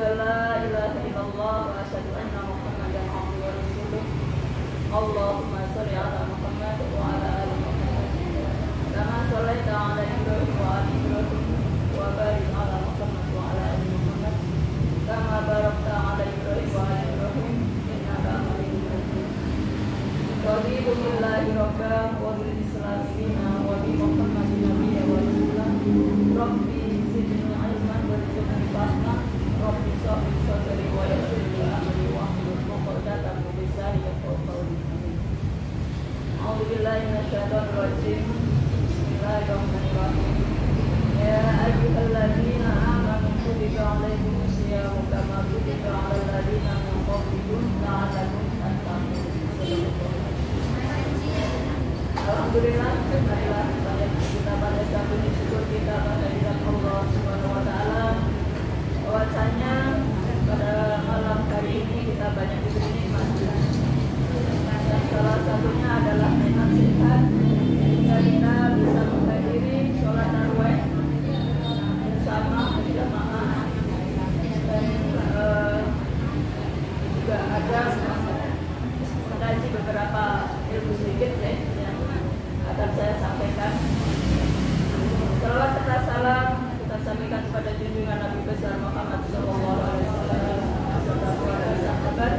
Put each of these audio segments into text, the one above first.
an la ilaha illallah wa asyhadu anna Muhammadan abduhu wa rasuluh. Allahumma shalli ala Muhammad wa ala ali Muhammad kama shallaita ala Ibrahim wa ali Ibrahim wa barik ala Muhammad wa ala ali Muhammad kama barakta ala Ibrahim wa ali Ibrahim innaka Hamidum Majid. Raditu billahi rabban wa bil Islam dinan wa bi Muhammadin nabiyyan wa rasulan. Rabbi zidni ilman warzuqni fahma. Rabbi shrah sadri wa yassir li amri wahlul 'uqdatam min lisani yafqahu qawli. A'udzu billahi minasyaitonir rajim. Bismillahirrahmanirrahim. Ya ayyuhalladzina amanu kutiba 'alaikumus syiyamu kama kutiba 'alal ladzina min qablikum la'allakum tattaqun. Alhamdulillah, kita pada saat ini syukur kita pada Allah Subhanahu wa taala bahwasanya pada malam hari ini kita banyak diberi nikmat. Dan salah satunya adalah nikmat sehat sehingga kita bisa menghadiri sholat tarawih bersama berjamaah dan juga ada mengkaji beberapa ilmu sedikit yang akan saya sampaikan. Salawat serta salam kita sampaikan kepada junjungan Nabi besar Muhammad SAW beserta keluarga sahabat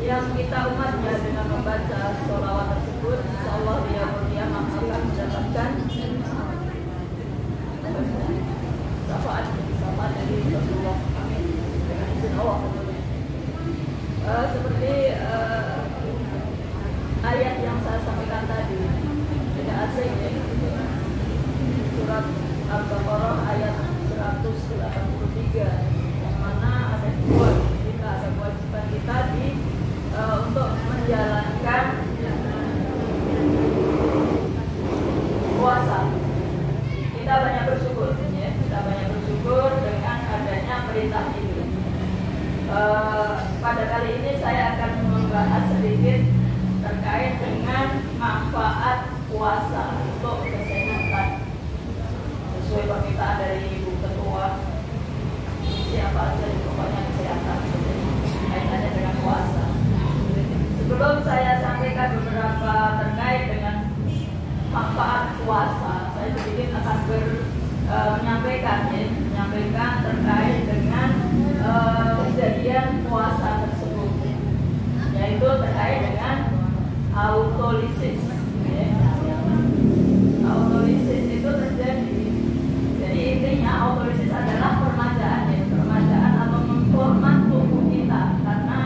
yang kita umatnya dengan membaca sholawat tersebut, insyaallah dia mulia akan mendapatkan syafaat dari Rasulullah. Amin. Dengan izin Allah tentunya. Seperti ayat yang saya sampaikan tadi tidak asing ya. Surat Al-Baqarah ayat 183 yang mana ada kewajiban kita untuk menjalankan puasa. Kita banyak bersyukur ya, kita banyak bersyukur dengan adanya perintah ini. Pada kali ini saya akan membahas sedikit terkait dengan manfaat puasa untuk kesehatan sesuai permintaan dari Ibu Ketua. Siapa saja pokoknya kesehatan kaitannya dengan puasa. Sebelum saya sampaikan beberapa terkait dengan manfaat puasa, saya sedikit akan menyampaikan terkait dengan kejadian puasa tersebut, yaitu terkait dengan autolisis. Autolisis itu terjadi. Jadi intinya autolisis adalah permajaan atau memformat tubuh kita karena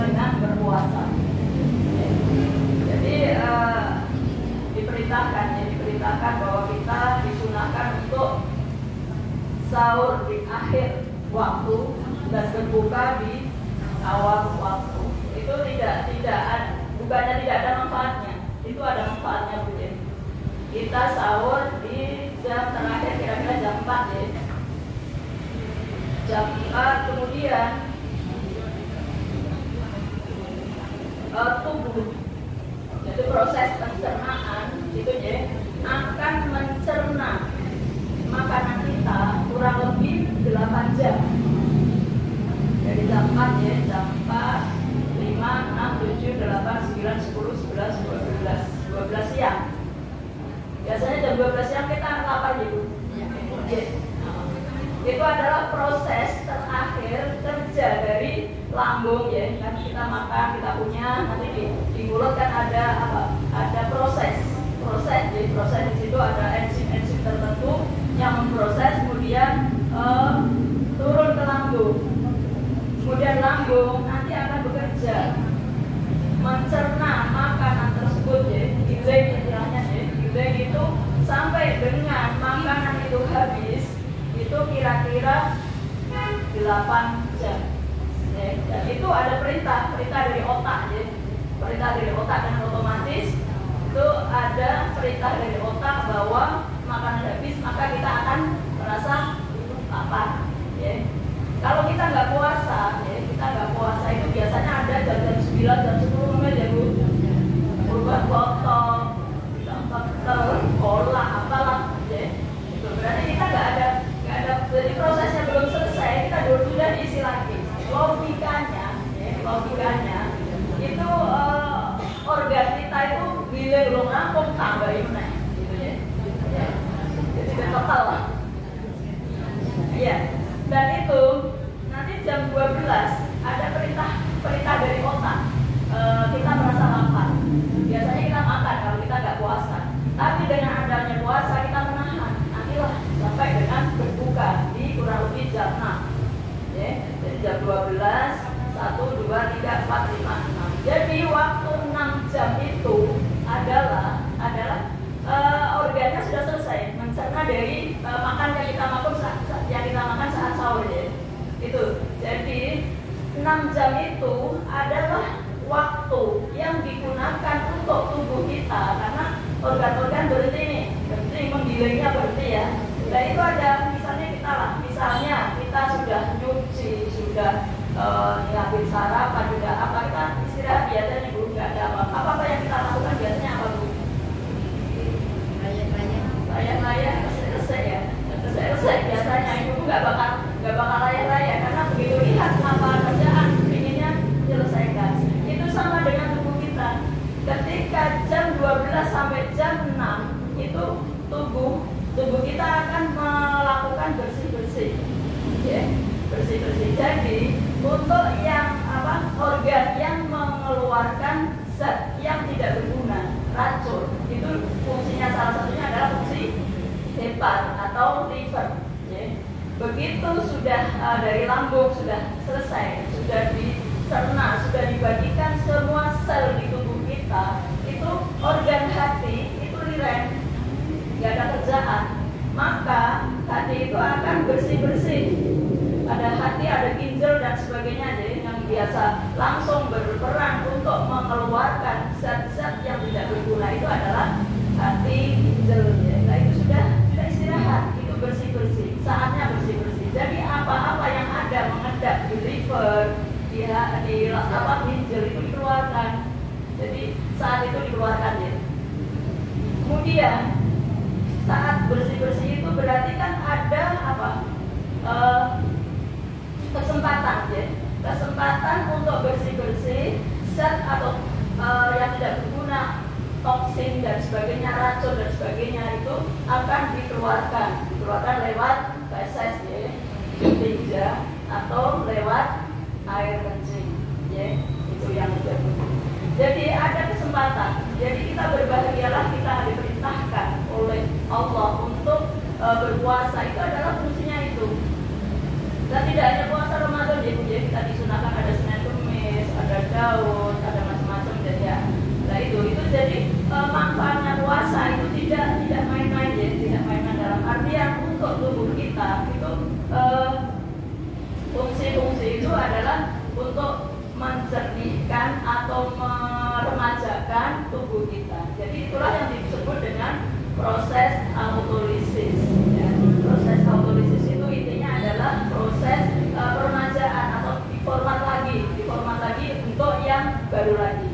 dengan berpuasa. Jadi diperintahkan bahwa kita disunahkan untuk sahur di akhir waktu dan berbuka di awal waktu. Itu bukannya tidak ada manfaatnya, itu ada manfaatnya Bu. Kita sahur di jam terakhir kira-kira jam 4 ya. Jam 4 kemudian tubuh, jadi proses pencernaan itu ya akan mencerna makanan kita kurang lebih 8 jam. Dari jam 4 ya, jam 4, 5, 6, 7, 8, 9, 10, 11, 12 siang. Biasanya jam 12 siang kita lapar gitu. Itu adalah proses terakhir kerja dari lambung ya. Kan kita makan, kita punya nanti di mulut kan ada apa? Ada proses. Jadi proses di situ ada enzim tertentu yang memproses kemudian turun ke lambung. Kemudian lambung nanti akan bekerja mencerna makanan tersebut ya, giling istilahnya ya. Giling itu sampai dengan makanan itu habis itu kira-kira 8 jam ya. Dan itu ada perintah dari otak ya. Perintah dari otak dan otomatis itu ada perintah dari otak bahwa makanan habis maka kita akan merasa lapar ya. Kalau kita nggak puasa itu biasanya ada jam 9, jam 10 menit ya Bu. Berubah botol, cola, apalah ya. Itu berarti kita nggak ada. Jadi prosesnya belum selesai, kita sudah isi berbuka di kurang lebih jam 6. Ya, jadi jam 12, 1, 2, 3, 4, 5, 6. Jadi waktu 6 jam itu adalah organnya sudah selesai mencerna dari makan yang kita makan saat sahur ya. Itu. Jadi 6 jam itu adalah waktu yang digunakan untuk tubuh kita karena organ-organ berhenti menggilingnya berhenti ya. Nah itu ada misalnya kita sudah nyuci, sudah nyiapin sarapan juga apa kita istirahat biasanya Bu, nggak ada apa yang kita lakukan biasanya apa Bu? Layak selesai biasanya ibu nggak bakal layak karena begitu lihat apa kerjaan inginnya menyelesaikan. Itu sama dengan tubuh kita. Ketika jam 12 sampai jam 6 itu tubuh kita akan melakukan bersih-bersih. Ya, bersih-bersih. Jadi untuk yang organ yang mengeluarkan zat yang tidak berguna, racun, itu fungsinya salah satunya adalah fungsi hepat atau liver. Ya. Begitu sudah dari lambung sudah selesai, sudah dicerna, sudah dibagikan semua sel di tubuh kita, itu organ hati itu rileks, nggak ada kerjaan, maka hati itu akan bersih-bersih. Ada hati, ada ginjal dan sebagainya, jadi yang biasa langsung berperan untuk mengeluarkan zat-zat yang tidak berguna itu adalah hati, ginjal. Ya. Nah itu sudah istirahat, itu bersih-bersih, saatnya bersih-bersih. Jadi apa-apa yang ada mengendap di liver, di ginjal itu dikeluarkan. Jadi saat itu dikeluarkan ya. Kemudian saat bersih-bersih itu berarti kan ada kesempatan ya. Kesempatan untuk bersih-bersih zat atau yang tidak berguna, toksin dan sebagainya, racun dan sebagainya itu akan dikeluarkan lewat feses ya, tinja atau lewat air kencing ya, itu yang tidak berguna. Jadi ada kesempatan. Jadi kita berbahagialah, kita diperintahkan oleh Allah untuk berpuasa, itu adalah fungsinya itu. Dan tidak hanya puasa Ramadan ya, kita disunahkan ada Senin Kemis, ada Daud, ada macam-macam ya. Nah itu jadi manfaatnya puasa itu tidak main-main ya, tidak main-main dalam artian untuk tubuh kita itu fungsi-fungsi itu adalah untuk mencernihkan atau meremajakan tubuh kita. Jadi itulah yang disebut dengan proses autolisis. Ya. Proses autolisis itu intinya adalah proses peremajaan atau diformat lagi untuk yang baru lagi.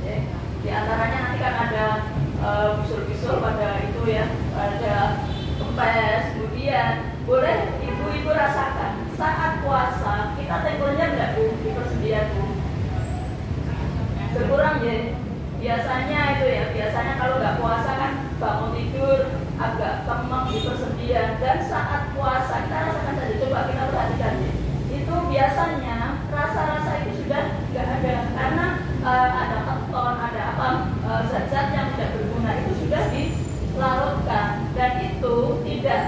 Ya. Di antaranya nanti kan ada bisul-bisul pada itu ya, ada kempes, kemudian boleh ibu-ibu rasakan saat puasa kita tengkulnya enggak Bu di persendian Bu? Berkurang ya. Biasanya kalau nggak puasa kan bangun tidur agak kemeng di persendian, dan saat puasa kita rasakan saja, coba kita perhatikan ya. Itu biasanya rasa-rasa itu sudah nggak ada karena ada keton, ada zat-zat yang tidak berguna itu sudah dilarutkan, dan itu tidak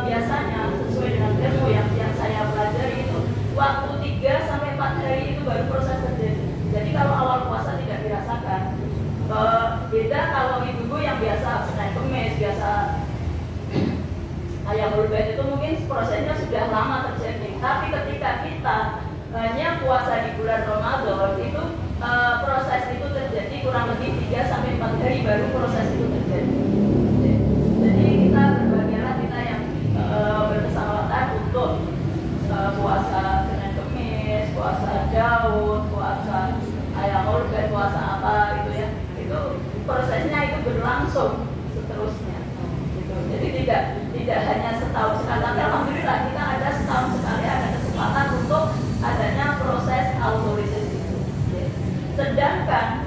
biasanya sesuai dengan ilmu yang saya pelajari itu waktu 3-4 hari itu baru proses terjadi. Jadi kalau awal puasa tidak dirasakan. Beda kalau ibu-ibu yang biasa Senin Kemis, biasa ayam berbeda itu mungkin prosesnya sudah lama terjadi. Tapi ketika kita hanya puasa di bulan Ramadan itu proses itu terjadi kurang lebih 3-4 hari baru proses itu terjadi. Jadi kita berbahagialah kita yang berkesempatan untuk puasa Senin Kemis, puasa Daud, puasa ayam berbeda, puasa apa gitu ya. Itu prosesnya itu berlangsung seterusnya. Gitu. Jadi tidak hanya setahun sekali, tapi alhamdulillah kita ada setahun sekali ada kesempatan untuk adanya proses autolisis itu. Sedangkan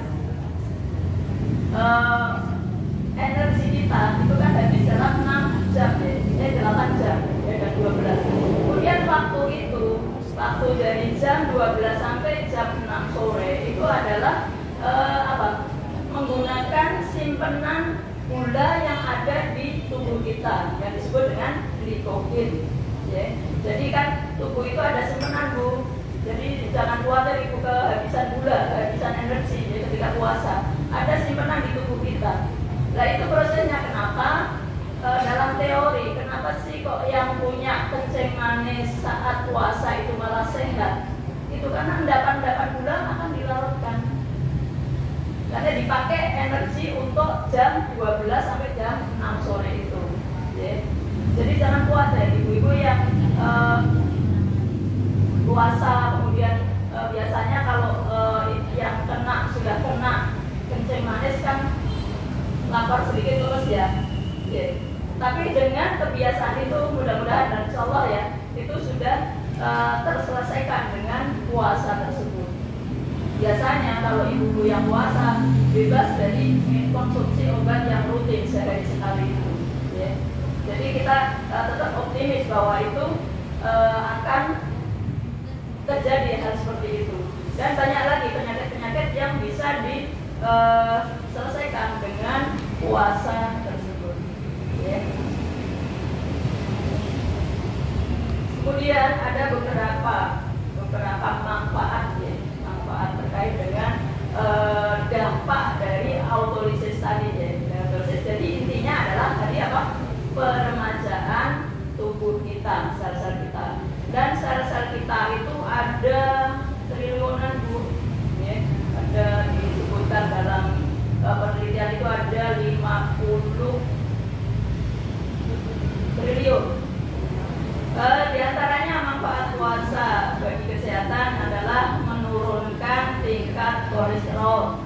energi kita itu kan habis dalam 6 jam ya, 8 jam ya, dan 12. Kemudian waktu dari jam 12 sampai jam 6 sore itu adalah menggunakan simpenan gula yang ada di tubuh kita yang disebut dengan glikogen. Ya. Jadi kan tubuh itu ada simpenan Bu. Jadi jangan khawatir Ibu kehabisan gula, kehabisan energi ya, ketika puasa. Ada simpenan di tubuh kita. Nah itu prosesnya kenapa? Dalam teori, kenapa sih kok yang punya kencing manis saat puasa itu malah sehat? Itu karena endapan-endapan gula akan dilarutkan. Karena dipakai energi untuk jam 12 sampai jam 6 sore itu. Ya. Jadi jangan khawatir ibu-ibu yang puasa kemudian biasanya kalau yang sudah kena kencing manis kan lapar sedikit terus ya. Tapi dengan kebiasaan itu mudah-mudahan dan insya Allah ya itu sudah terselesaikan dengan puasa tersebut. Biasanya kalau ibu-ibu yang puasa bebas dari konsumsi obat yang rutin sehari sekali itu. Ya. Jadi kita tetap optimis bahwa itu akan terjadi hal seperti itu. Dan banyak lagi penyakit-penyakit yang bisa diselesaikan dengan puasa tersebut. Ya. Kemudian ada beberapa manfaat ya, manfaat terkait dengan dampak dari autolisis tadi ya. Autolisis jadi intinya adalah tadi apa? Peremajaan tubuh kita, sel-sel kita. Dan sel-sel kita itu ada triliunan Bu. Ya. Ada disebutkan dalam penelitian itu ada 50 triliun. Di antaranya manfaat puasa bagi kesehatan adalah menurunkan tingkat kolesterol.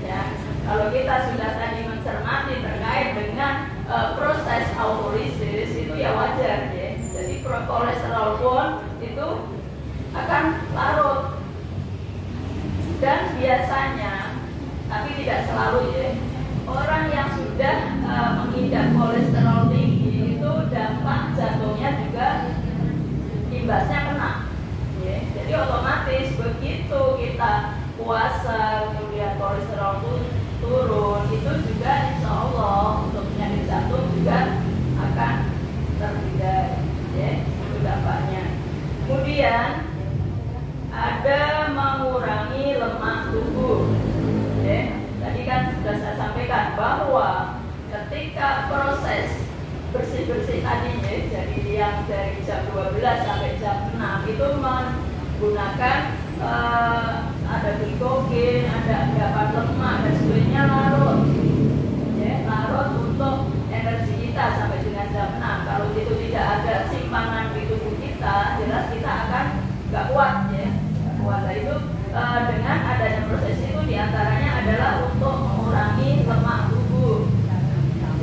Ya, kalau kita sudah tadi mencermati terkait dengan proses autolisis itu ya wajar ya. Jadi kolesterol pun itu akan larut. Dan biasanya, tapi tidak selalu ya, orang yang sudah mengidap kolesterol tinggi itu dampak jantungnya juga imbasnya kena. Ya. Jadi otomatis begitu kita puasa kemudian kolesterol turun itu juga insya Allah untuk penyakit jantung juga akan terhindar. Ya, itu dampaknya. Kemudian ada mengurangi lemak tubuh. Ya. Tadi kan sudah saya sampaikan bahwa ketika proses bersih-bersih tadi ya, jadi yang dari jam 12 sampai jam 6 itu menggunakan ada glikogen, ada endapan lemak dan sebagainya larut. Ya, larut untuk energi kita sampai dengan jam 6. Kalau itu tidak ada simpanan di tubuh kita, jelas kita akan nggak kuat ya. Nggak kuat. Nah, itu dengan adanya proses itu diantaranya adalah untuk mengurangi lemak tubuh.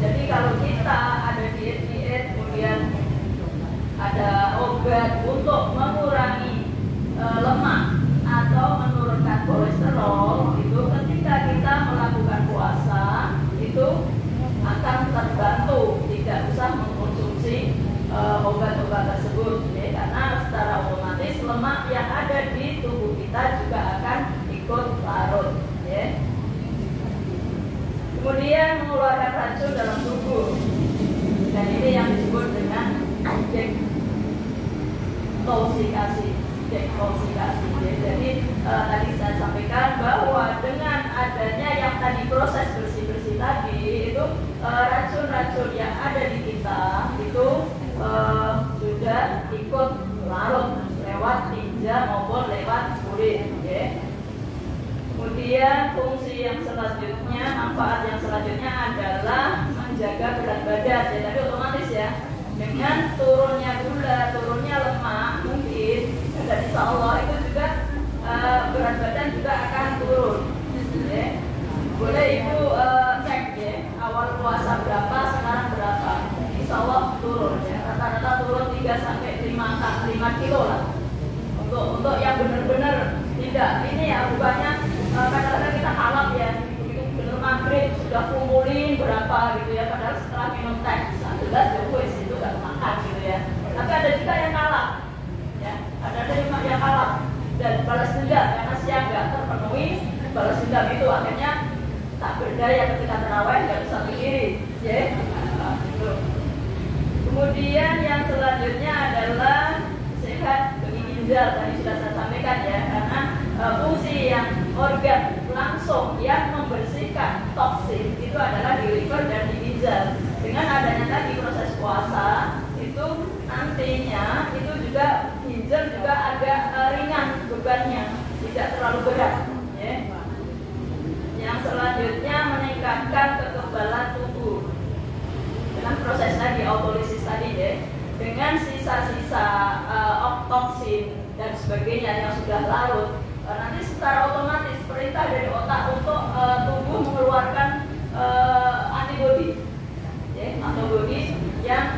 Jadi kalau kita ada diet-diet kemudian ada obat untuk mengurangi lemak atau menurunkan kolesterol itu ketika kita melakukan puasa itu akan terbantu, tidak usah mengkonsumsi obat-obat tersebut ya, karena secara otomatis lemak yang ada di tubuh kita juga akan ikut larut ya. Kemudian mengeluarkan racun dalam tubuh, dan ini yang disebut dengan dektosikasi. Ya. Jadi tadi saya sampaikan bahwa dengan adanya yang tadi proses bersih-bersih tadi itu racun-racun yang ada di kita itu sudah ikut larut lewat tinja maupun lewat kulit. Ya. Kemudian fungsi yang selanjutnya, manfaat yang selanjutnya adalah menjaga berat badan. Ya, tadi otomatis ya, dengan turunnya gula, turunnya lemak, mungkin dan insya Allah itu juga berat badan juga akan turun. Ya. Boleh Ibu cek ya, awal puasa berapa, sekarang berapa. Insya Allah turun ya, rata-rata turun 3 sampai 5 kilo lah. Untuk yang benar-benar tidak ini ya, bukannya kadang-kadang kita kalap ya, begitu benar maghrib sudah kumulin berapa gitu ya, padahal setelah minum teh 11 ya wes itu gak makan gitu ya. Tapi ada juga yang kalap ya, ada yang kalap dan balas dendam karena siang gak terpenuhi, balas dendam itu akhirnya tak berdaya ketika terawih gak bisa berdiri ya. Gitu. Kemudian ginjal tadi sudah saya sampaikan ya, karena fungsi yang organ langsung yang membersihkan toksin itu adalah di liver dan di ginjal. Dengan adanya tadi proses puasa itu nantinya itu juga ginjal juga agak ringan bebannya, tidak terlalu berat ya. Yang selanjutnya meningkatkan kekebalan tubuh dengan proses tadi autolisis tadi ya, dengan sisa-sisa toksin dan sebagainya yang sudah larut, nanti secara otomatis perintah dari otak untuk tubuh mengeluarkan antibodi ya, antibodi yang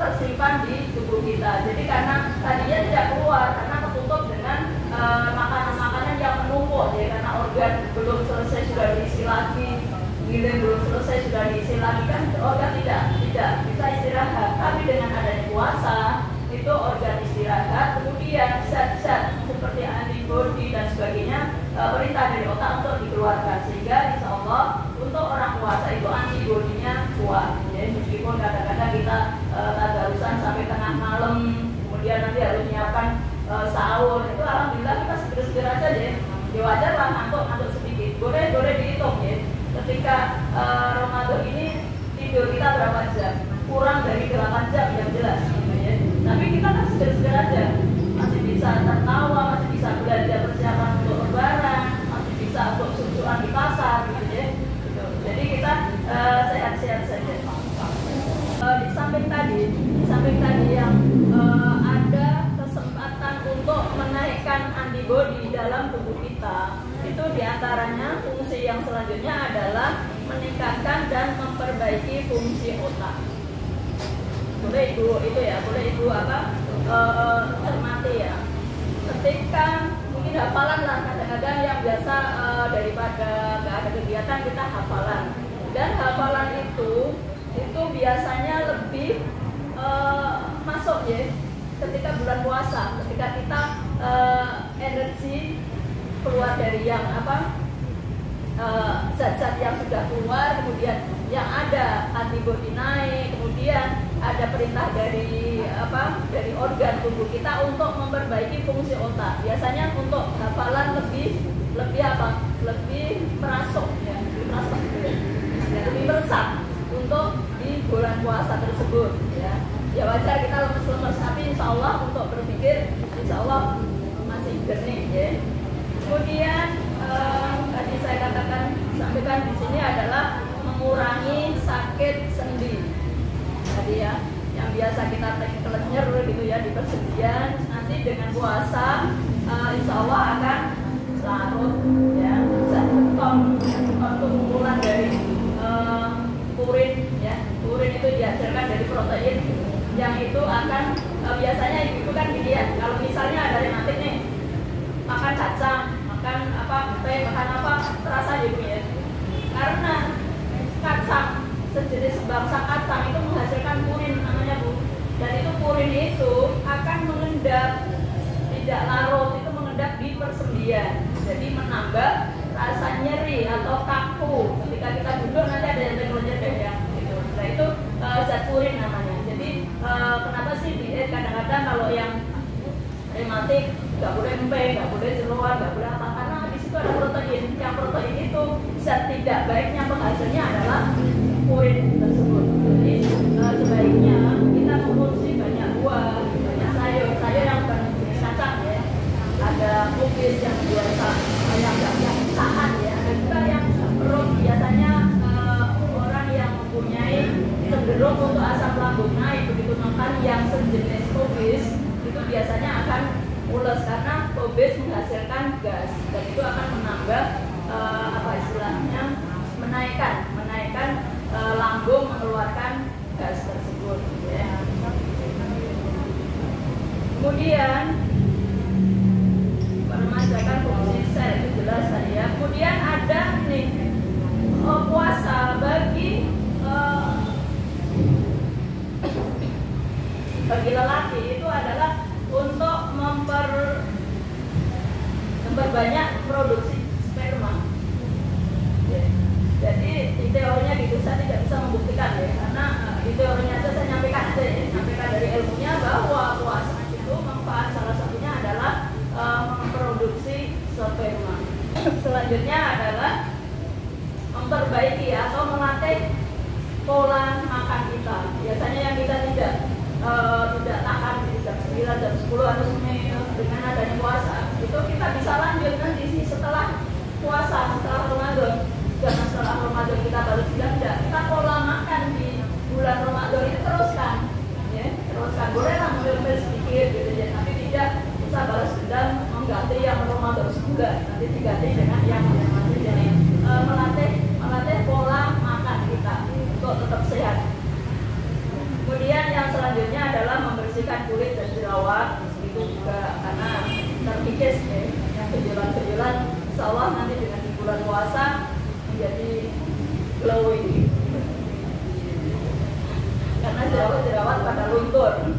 tersimpan di tubuh kita. Jadi karena tadinya tidak keluar karena ketutup dengan makanan-makanan yang menumpuk ya, karena organ belum selesai sudah diisi lagi, giling belum selesai sudah diisi lagi, kan organ tidak bisa istirahat. Tapi dengan adanya puasa itu organ istirahat, kemudian zat-zat seperti antibodi dan sebagainya perintah dari otak untuk dikeluarkan, sehingga insya Allah untuk orang puasa itu antibodinya kuat ya. Meskipun kadang-kadang kita tadarusan sampai tengah malam, kemudian nanti harus menyiapkan sahur, itu alhamdulillah kita segera-segera aja ya. Ya wajar lah ngantuk sedikit, boleh dihitung ya. Ketika Ramadan ini tidur kita berapa jam? Kurang dari 8 jam yang jelas gitu ya. Tapi kita kan segera-segera aja, masih bisa tertawa, masih bisa belanja persiapan untuk lebaran, masih bisa untuk susuan di pasar gitu ya. Gitu. Jadi kita sehat-sehat saja. Di samping tadi yang ada kesempatan untuk menaikkan antibodi dalam tubuh kita, itu diantaranya fungsi yang selanjutnya adalah meningkatkan dan memperbaiki fungsi otak. Boleh ibu itu ya, boleh ibu cermati ya. Ketika mungkin hafalan lah, kadang-kadang yang biasa daripada nggak ada kegiatan kita hafalan, dan hafalan itu biasanya lebih masuk ya ketika bulan puasa, ketika kita energi keluar dari yang zat-zat yang sudah keluar, kemudian yang ada antibodi naik, kemudian ada perintah dari organ tubuh kita untuk memperbaiki fungsi otak. Biasanya untuk hafalan lebih merasuk ya, lebih meresap untuk di bulan puasa tersebut ya. Ya wajar kita lemes-lemes, tapi insya Allah untuk berpikir insya Allah masih jernih ya. Kemudian tadi saya sampaikan di sini adalah mengurangi sakit sendi tadi ya, yang biasa kita kelenyer gitu ya di persendian, nanti dengan puasa insya Allah akan larut ya, bisa ton kumpulan dari purin ya. Purin itu dihasilkan dari protein yang itu akan biasanya itu kan gini ya, kalau misalnya ada rematik nih, makan kacang, makan terasa gitu ya, karena kacang sejenis bangsa kacang itu menghasilkan purin namanya Bu, dan itu purin itu akan mengendap, tidak larut, itu mengendap di persendian, jadi menambah rasa nyeri atau kaku ketika kita duduk, nanti ada yang terkelenjer ya gitu. Nah itu zat purin namanya. Jadi kenapa sih diet kadang-kadang kalau yang rematik nggak boleh empeng, nggak boleh jeroan, nggak boleh apa, karena di situ ada protein. Yang protein itu zat tidak baiknya penghasilnya adalah purin tersebut. Jadi sebaiknya kita mengonsumsi banyak buah, banyak sayur yang bukan jenis kacang ya. Ada kubis yang biasa yang tahan ya, ada juga yang perut, biasanya orang yang mempunyai cenderung untuk asam lambung naik begitu makan yang sejenis kubis itu biasanya akan mules, karena kubis menghasilkan gas dan itu akan menambah menaikkan lambung mengeluarkan gas tersebut ya. Kemudian meremajakan fungsi sel itu jelas tadi ya. Kemudian ada nih puasa bagi lelaki itu adalah untuk memperbanyak produksi sperma. Ya. Jadi di teorinya gitu, saya tidak bisa membuktikan ya, karena di teorinya aja saya nyampaikan dari ilmunya bahwa puasa itu juga nanti diganti dengan yang masing-masing. Jadi melatih pola makan kita untuk tetap sehat. Kemudian yang selanjutnya adalah membersihkan kulit dan jerawat. Itu juga karena terkikis ya, yang benjolan-benjolan, insya Allah nanti dengan di bulan puasa menjadi glowing karena jerawat pada luntur.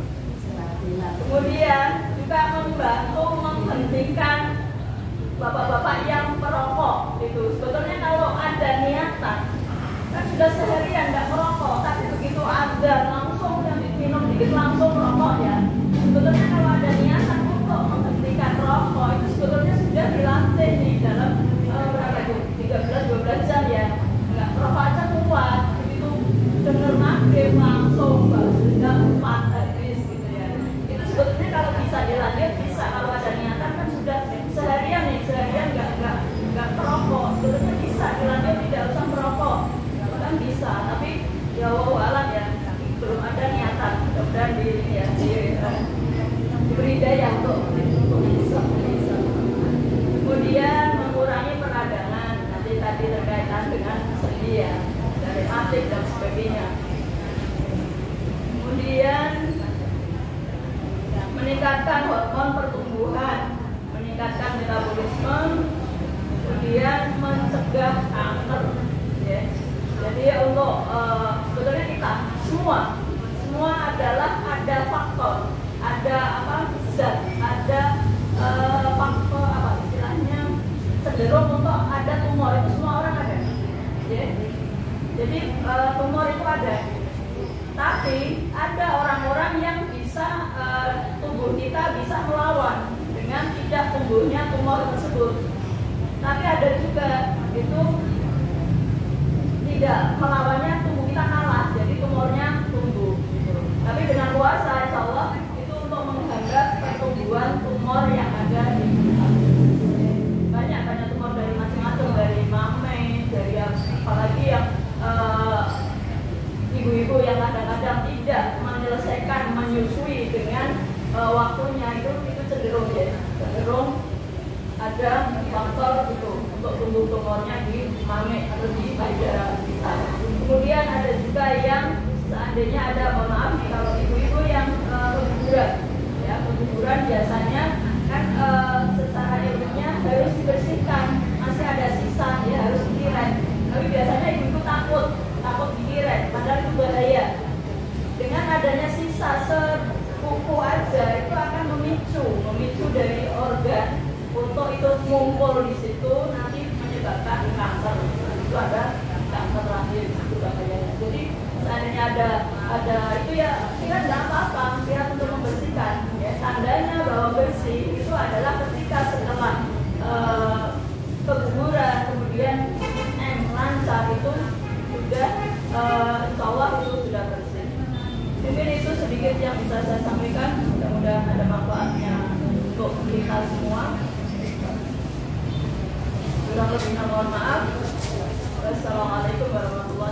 Kemudian juga membantu menghentikan bapak-bapak yang perokok. Itu sebetulnya kalau ada niatan, kan sudah seharian nggak merokok, tapi begitu ada langsung yang diminum dikit langsung merokok ya. Sebetulnya kalau ada niatan untuk menghentikan rokok itu sebetulnya sudah dilatih nih dalam berapa itu 13-12 jam ya. Nggak merokok aja kuat, begitu dengar maghrib langsung balas dendam 4 habis gitu ya. Itu sebetulnya kalau bisa dilatih bisa, kalau ada niatan kan sudah seharian nggak merokok, sebetulnya bisa dilatih tidak usah merokok. Kan bisa, tapi ya wawalan ya, belum ada niatan. Mudah-mudahan diberi daya untuk bisa. Kemudian mengurangi peradangan, nanti tadi terkaitan dengan sendi ya, rematik dan sebagainya. Kemudian meningkatkan hormon pertumbuhan, meningkatkan metabolisme, kemudian mencegah kanker ya. Jadi untuk sebetulnya kita semua adalah ada faktor, ada zat, ada faktor istilahnya cenderung untuk ada tumor, itu semua orang ada ya. Jadi tumor itu ada, tapi ada orang-orang yang bisa tubuh kita bisa melawan dengan tidak tumbuhnya tumor tersebut, tapi ada juga itu tidak melawannya, tubuh kita kalah, jadi tumornya tumbuh. Tapi dengan puasa, insya Allah itu untuk menghambat pertumbuhan tumor yang ada di kita. Banyak tumor dari macam-macam, dari mame, dari apalagi yang ibu-ibu yang kadang-kadang tidak menyelesaikan menyusui dengan waktunya, itu cenderung ada faktor itu untuk tumbuh tumornya di mame atau di payudara kita. Kemudian ada juga yang seandainya ada, mohon maaf nih, kalau ibu-ibu yang keguguran ya, keguguran biasanya kan secara ilmunya harus dibersihkan, masih ada sisa ya harus dikiret. Tapi biasanya ibu-ibu takut dikiret, padahal itu bahaya. Dengan adanya sisa sepupu aja itu akan memicu dari organ untuk itu ngumpul di situ, nanti menyebabkan kanker. Itu ada kanker rahim, itu bahayanya. Jadi seandainya ada itu ya kira tidak apa-apa, kira untuk membersihkan ya. Tandanya bahwa bersih itu adalah ketika setelah keguguran kemudian lancar itu sudah insya Allah itu sudah bersih. Mungkin itu sedikit yang bisa saya sampaikan, mudah-mudahan ada manfaatnya untuk kita semua. Kurang lebihnya mohon maaf. Wassalamualaikum warahmatullahi wabarakatuh.